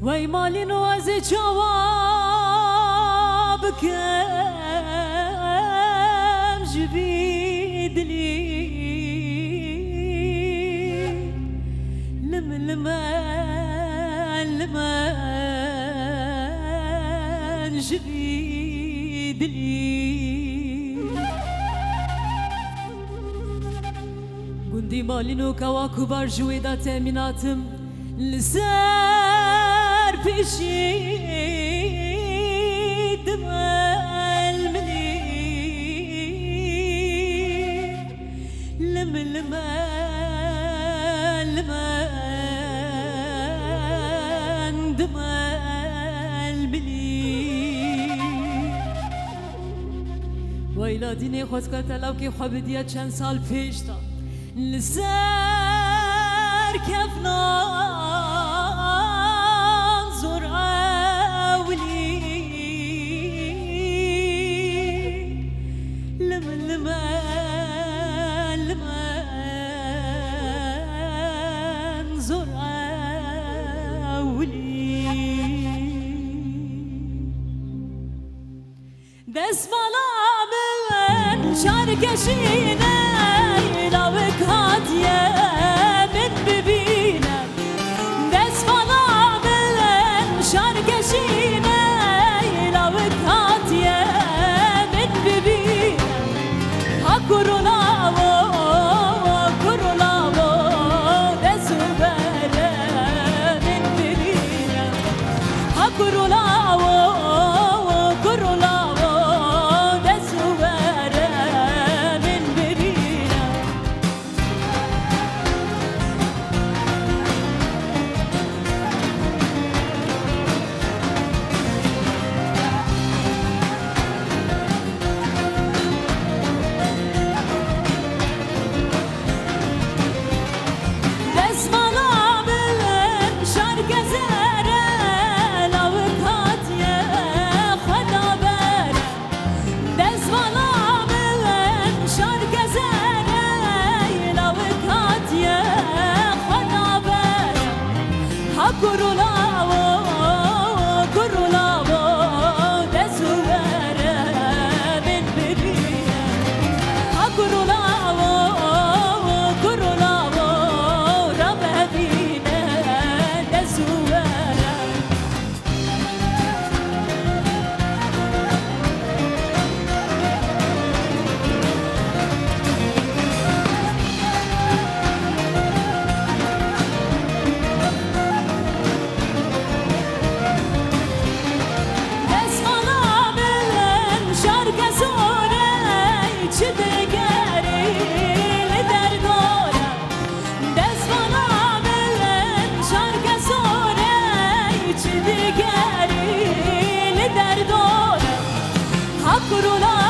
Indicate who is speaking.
Speaker 1: وای مالی نواز جواب کم جبی دلی لمن جبی دلی گندی مالی نو کواکو بار جوی دا تامیناتم لسر پیشی دمال منی لمن دمال منی ویلا دینی خود که تلاو که خواب دیا چند سال پیش تا لسر کفنان زور اولی لمن زور اولی دست بالا من شارکشینه لاوک هاتیه من ببینم دست بالا من شارکشینه لاوک هاتیه من ببینم ها کرولاو دستو بره من ببینم ها کرولاو دستو بره من ببینم دست بالا من شارک زره لاوک هاتیه خدا بره دست بالا من شارک زره لاوک هاتیه خدا بره ها کرولاو دستو بره من ببینم ها کرولاو را ببینه دستو بره دست بالا من شارک زوره چه دگری لدر دارم دست بالا من شارک زوره چه دگری لدر دارم ها کرولا